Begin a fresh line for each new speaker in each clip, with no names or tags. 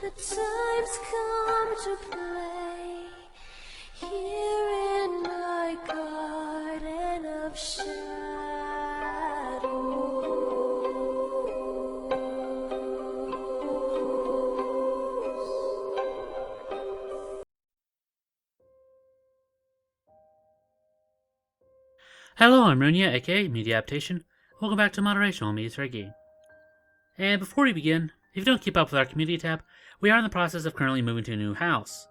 The time's come to play here in my garden of
Hello, I'm Runia, aka Media Adaptation. Welcome back to Moderation Media Thread Game. And before we begin, if you don't keep up with our community tab, we are in the process of currently moving to a new house.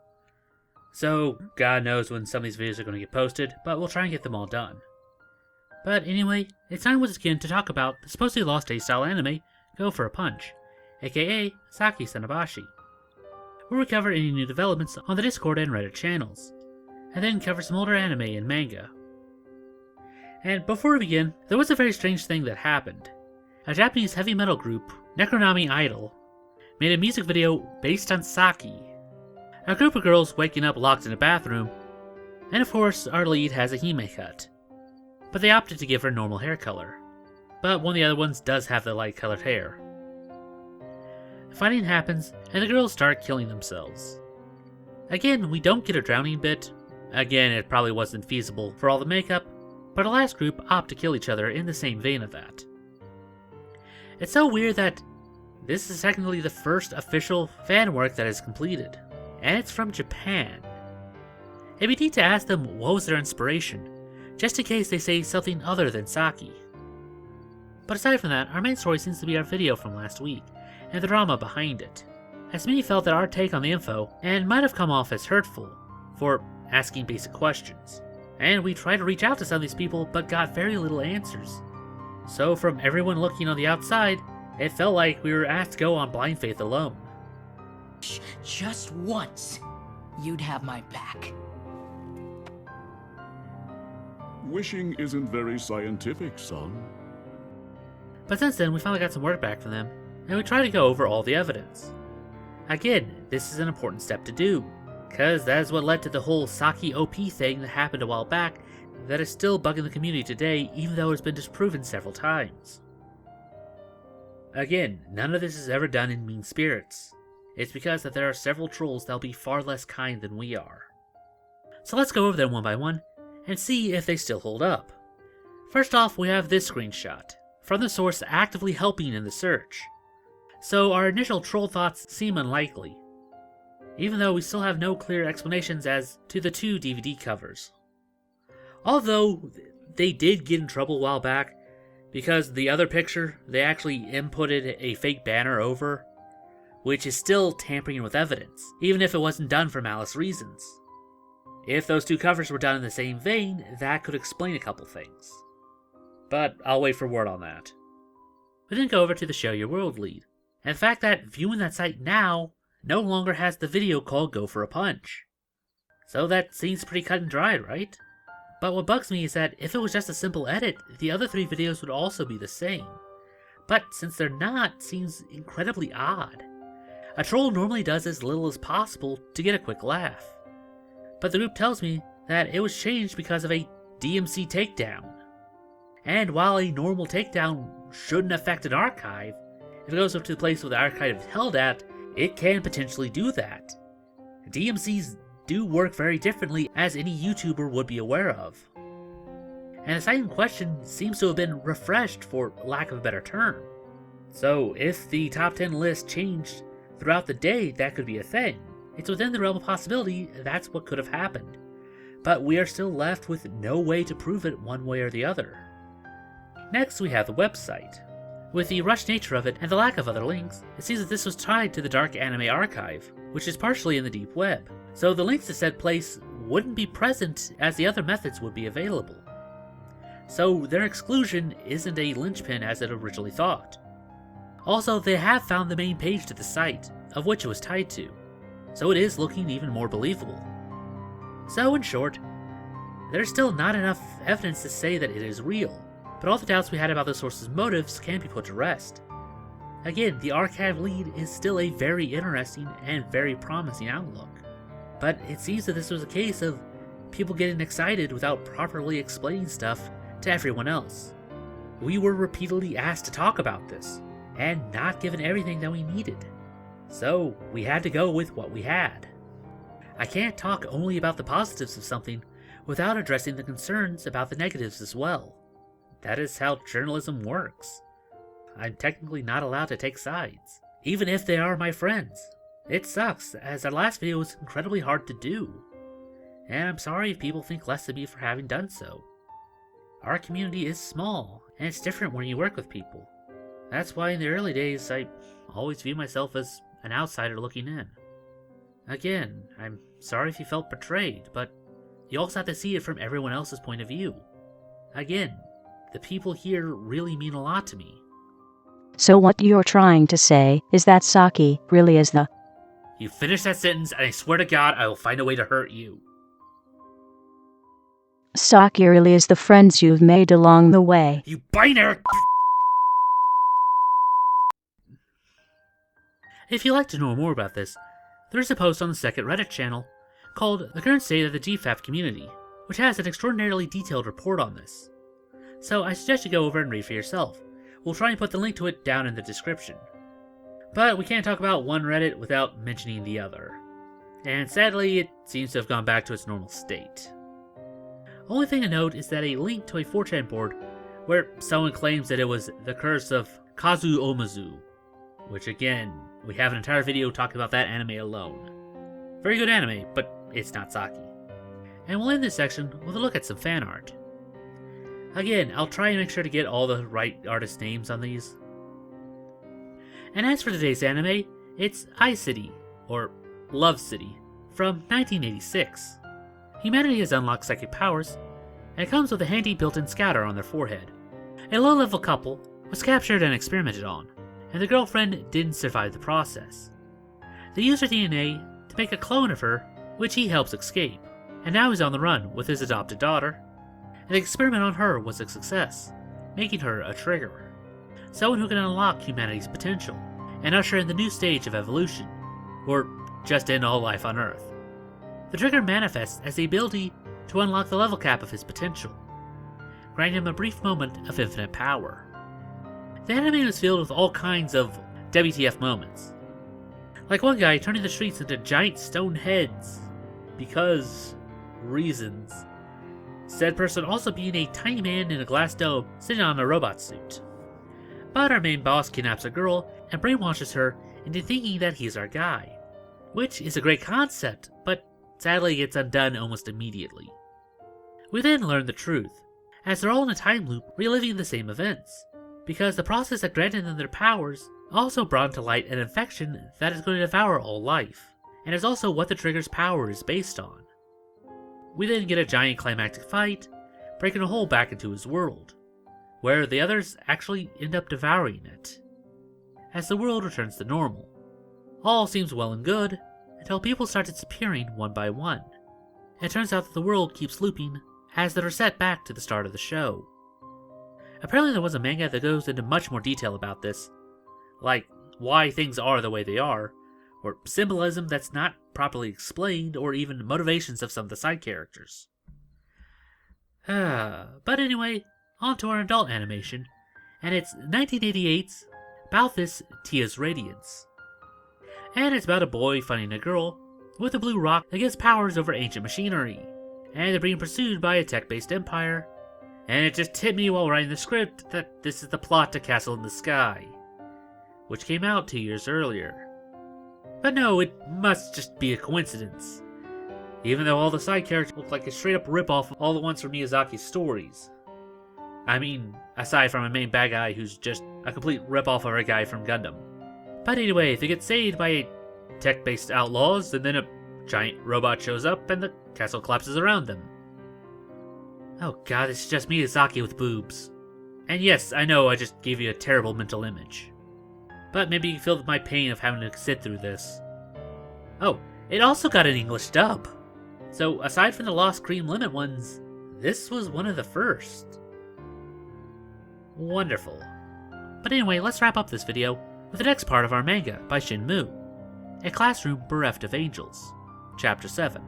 So, God knows when some of these videos are going to get posted, but we'll try and get them all done. But anyway, it's time once again to talk about the supposedly lost day style anime, Go for a Punch, aka Saki Sanobashi. Where we cover any new developments on the Discord and Reddit channels, and then cover some older anime and manga. And before we begin, there was a very strange thing that happened. A Japanese heavy metal group, Necronami Idol, made a music video based on Saki. A group of girls waking up locked in a bathroom, and of course our lead has a hime cut. But they opted to give her normal hair color. But one of the other ones does have the light colored hair. Fighting happens, and the girls start killing themselves. Again, we don't get a drowning bit. Again, it probably wasn't feasible for all the makeup, but the last group opt to kill each other in the same vein of that. It's so weird that this is technically the first official fan work that is completed, and it's from Japan. It'd be neat to ask them what was their inspiration, just in case they say something other than Saki. But aside from that, our main story seems to be our video from last week, and the drama behind it, as many felt that our take on the info and might have come off as hurtful for asking basic questions. And we tried to reach out to some of these people, but got very little answers. So from everyone looking on the outside, it felt like we were asked to go on blind faith alone.
Just once, you'd have my back.
Wishing isn't very scientific, son.
But since then, we finally got some word back from them, and we tried to go over all the evidence. Again, this is an important step to do, because that is what led to the whole Saki OP thing that happened a while back that is still bugging the community today, even though it's been disproven several times. Again, none of this is ever done in mean spirits. It's because that there are several trolls that will be far less kind than we are. So let's go over them one by one, and see if they still hold up. First off, we have this screenshot, from the source actively helping in the search. So our initial troll thoughts seem unlikely, even though we still have no clear explanations as to the two DVD covers. Although, they did get in trouble a while back, because the other picture, they actually inputted a fake banner over, which is still tampering with evidence, even if it wasn't done for malice reasons. If those two covers were done in the same vein, that could explain a couple things. But I'll wait for word on that. We then go over to the Show Your World lead, and the fact that viewing that site now no longer has the video called Go for a Punch. So that seems pretty cut and dried, right? But what bugs me is that if it was just a simple edit, the other three videos would also be the same. But since they're not, seems incredibly odd. A troll normally does as little as possible to get a quick laugh. But the group tells me that it was changed because of a DMC takedown. And while a normal takedown shouldn't affect an archive, if it goes up to the place where the archive is held at, it can potentially do that. DMCs do work very differently, as any YouTuber would be aware of. And the site in question seems to have been refreshed, for lack of a better term. So if the top 10 list changed throughout the day, that could be a thing. It's within the realm of possibility that's what could have happened. But we are still left with no way to prove it one way or the other. Next we have the website. With the rushed nature of it and the lack of other links, it seems that this was tied to the Dark Anime Archive, which is partially in the deep web. So the links to said place wouldn't be present as the other methods would be available. So their exclusion isn't a linchpin as it originally thought. Also, they have found the main page to the site, of which it was tied to, so it is looking even more believable. So in short, there's still not enough evidence to say that it is real, but all the doubts we had about the source's motives can be put to rest. Again, the archive lead is still a very interesting and very promising outlook. But it seems that this was a case of people getting excited without properly explaining stuff to everyone else. We were repeatedly asked to talk about this, and not given everything that we needed. So we had to go with what we had. I can't talk only about the positives of something without addressing the concerns about the negatives as well. That is how journalism works. I'm technically not allowed to take sides, even if they are my friends. It sucks, as our last video was incredibly hard to do. And I'm sorry if people think less of me for having done so. Our community is small, and it's different when you work with people. That's why in the early days, I always view myself as an outsider looking in. Again, I'm sorry if you felt betrayed, but you also have to see it from everyone else's point of view. Again, the people here really mean a lot to me.
So what you're trying to say is that Saki really is the...
You finish that sentence, and I swear to God, I will find a way to hurt you.
Saki really is the friends you've made along the way.
You binary... If you'd like to know more about this, there's a post on the second Reddit channel called The Current State of the GFAP Community, which has an extraordinarily detailed report on this. So I suggest you go over and read for yourself. We'll try and put the link to it down in the description. But we can't talk about one Reddit without mentioning the other. And sadly, it seems to have gone back to its normal state. Only thing to note is that a link to a 4chan board where someone claims that it was the curse of Kazu Omazu, which again, we have an entire video talking about that anime alone. Very good anime, but it's not Saki. And we'll end this section with a look at some fan art. Again, I'll try and make sure to get all the right artist names on these. And as for today's anime, it's iCity, or Love City, from 1986. Humanity has unlocked psychic powers, and it comes with a handy built-in scouter on their forehead. A low-level couple was captured and experimented on, and the girlfriend didn't survive the process. They used her DNA to make a clone of her, which he helps escape, and now he's on the run with his adopted daughter. And the experiment on her was a success, making her a triggerer, someone who can unlock humanity's potential, and usher in the new stage of evolution, or just end all life on Earth. The trigger manifests as the ability to unlock the level cap of his potential, granting him a brief moment of infinite power. The anime was filled with all kinds of WTF moments, like one guy turning the streets into giant stone heads, because reasons. Said person also being a tiny man in a glass dome sitting on a robot suit. But our main boss kidnaps a girl and brainwashes her into thinking that he's our guy, which is a great concept, but sadly gets undone almost immediately. We then learn the truth, as they're all in a time loop reliving the same events, because the process that granted them their powers also brought to light an infection that is going to devour all life, and is also what the trigger's power is based on. We then get a giant climactic fight, breaking a hole back into his world, where the others actually end up devouring it. As the world returns to normal, all seems well and good, until people start disappearing one by one. It turns out that the world keeps looping as they're set back to the start of the show. Apparently there was a manga that goes into much more detail about this, like why things are the way they are, or symbolism that's not properly explained, or even motivations of some of the side characters. But anyway, on to our adult animation, and it's 1988's Balthus Tia's Radiance. And it's about a boy finding a girl with a blue rock that gives powers over ancient machinery, and they're being pursued by a tech-based empire. And it just hit me while writing the script that this is the plot to Castle in the Sky, which came out 2 years earlier. But no, it must just be a coincidence, even though all the side characters look like a straight-up rip-off of all the ones from Miyazaki's stories. I mean, aside from a main bad guy who's just a complete rip-off of a guy from Gundam. But anyway, they get saved by tech-based outlaws, and then a giant robot shows up and the castle collapses around them. Oh god, it's just Miyazaki with boobs. And yes, I know I just gave you a terrible mental image. But maybe you can feel my pain of having to sit through this. Oh, it also got an English dub. So aside from the Lost Cream Limit ones, this was one of the first. Wonderful. But anyway, let's wrap up this video with the next part of our manga by Shinmu, A Classroom Bereft of Angels, Chapter 7.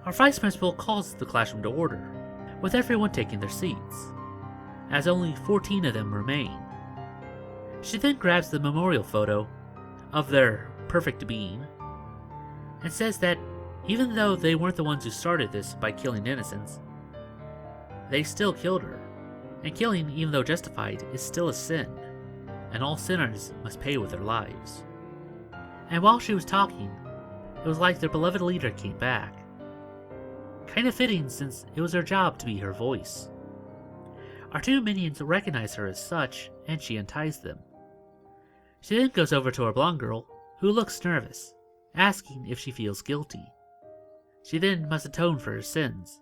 Our vice principal calls the classroom to order, with everyone taking their seats, as only 14 of them remain. She then grabs the memorial photo of their perfect being, and says that even though they weren't the ones who started this by killing innocents, they still killed her. And killing, even though justified, is still a sin, and all sinners must pay with their lives. And while she was talking, it was like their beloved leader came back. Kind of fitting, since it was her job to be her voice. Our two minions recognize her as such, and she unties them. She then goes over to our blonde girl, who looks nervous, asking if she feels guilty. She then must atone for her sins,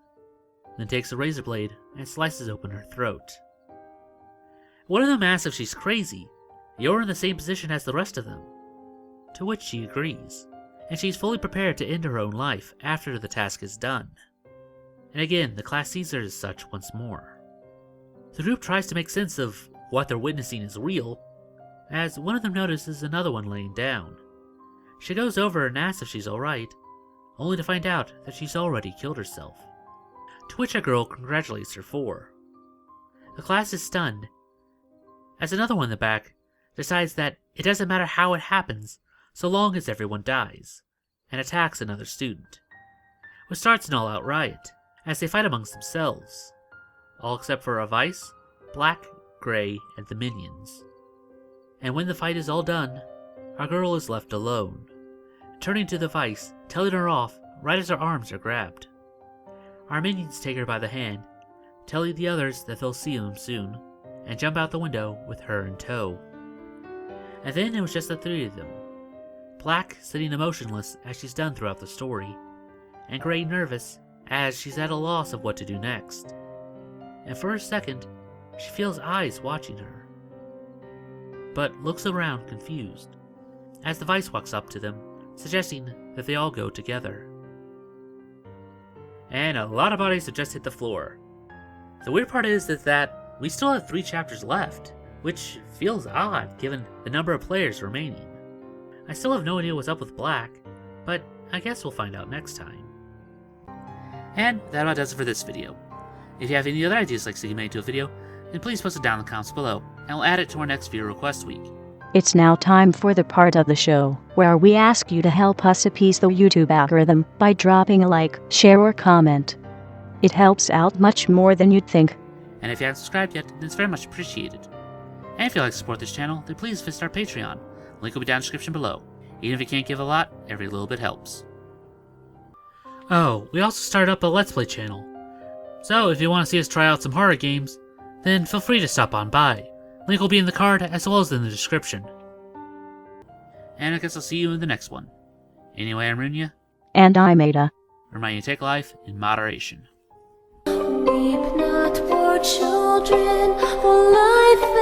then takes a razor blade and slices open her throat. One of them asks if she's crazy. You're in the same position as the rest of them. To which she agrees, and she's fully prepared to end her own life after the task is done. And again, the class sees her as such once more. The group tries to make sense of what they're witnessing is real, as one of them notices another one laying down. She goes over and asks if she's alright, only to find out that she's already killed herself. To which a girl congratulates her for. The class is stunned, as another one in the back decides that it doesn't matter how it happens so long as everyone dies, and attacks another student, which starts an all-out riot as they fight amongst themselves, all except for Vice, Black, Gray, and the minions. And when the fight is all done, our girl is left alone, turning to the Vice, telling her off right as her arms are grabbed. Our minions take her by the hand, telling the others that they'll see them soon, and jump out the window with her in tow. And then it was just the three of them. Black sitting emotionless as she's done throughout the story, and Gray nervous as she's at a loss of what to do next. And for a second, she feels eyes watching her, but looks around confused, as the Vice walks up to them, suggesting that they all go together. And a lot of bodies have just hit the floor. The weird part is that we still have 3 chapters left, which feels odd given the number of players remaining. I still have no idea what's up with Black, but I guess we'll find out next time. And that about does it for this video. If you have any other ideas like to make to a video, then please post it down in the comments below, and I'll add it to our next viewer request week.
It's now time for the part of the show where we ask you to help us appease the YouTube algorithm by dropping a like, share, or comment. It helps out much more than you'd think.
And if you haven't subscribed yet, then it's very much appreciated. And if you'd like to support this channel, then please visit our Patreon. Link will be down in the description below. Even if you can't give a lot, every little bit helps. Oh, we also started up a Let's Play channel. So if you want to see us try out some horror games, then feel free to stop on by. Link will be in the card as well as in the description. And I guess I'll see you in the next one. Anyway, I'm Runya.
And I'm Ada.
Reminding you to take life in moderation.
Weep not, poor children, for life